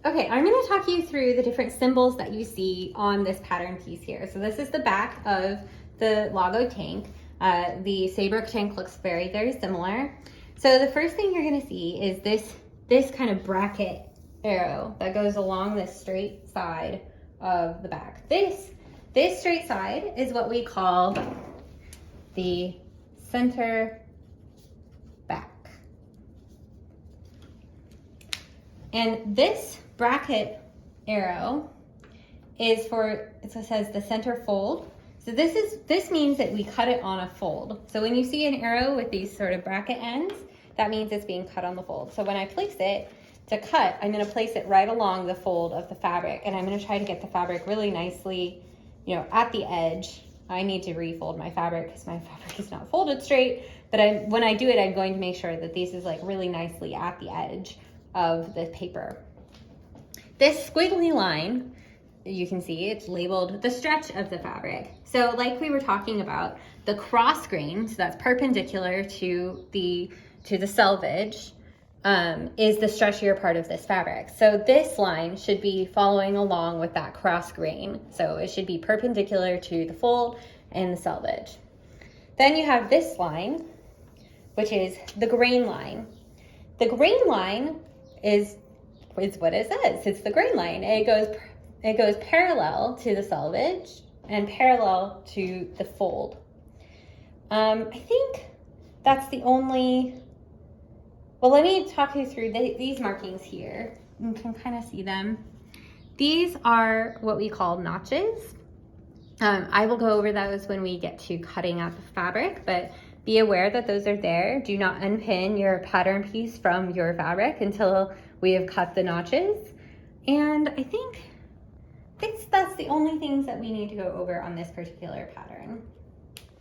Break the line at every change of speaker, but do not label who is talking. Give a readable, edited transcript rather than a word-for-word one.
Okay, I'm going to talk you through the different symbols that you see on this pattern piece here. So this is the back of the Lago tank. The Saybrook tank looks very, very similar. So the first thing you're going to see is this kind of bracket arrow that goes along this straight side of the back. This straight side is what we call the center back. And this bracket arrow is for, it says the center fold. So this means that we cut it on a fold. So when you see an arrow with these sort of bracket ends, that means it's being cut on the fold. So when I place it to cut, I'm gonna place it right along the fold of the fabric, and I'm gonna try to get the fabric really nicely, at the edge. I need to refold my fabric because my fabric is not folded straight, but when I do it, I'm going to make sure that this is like really nicely at the edge of the paper. This squiggly line, you can see it's labeled the stretch of the fabric. So like we were talking about, the cross grain, so that's perpendicular to the selvage, is the stretchier part of this fabric. So this line should be following along with that cross grain. So it should be perpendicular to the fold and the selvage. Then you have this line, which is the grain line. The grain line is what it says. It's the grain line. It goes parallel to the selvage and parallel to the fold. I think that's the only. Well, let me talk you through these markings here. You can kind of see them. These are what we call notches. I will go over those when we get to cutting out the fabric, but be aware that those are there. Do not unpin your pattern piece from your fabric until we have cut the notches. And I think that's the only things that we need to go over on this particular pattern.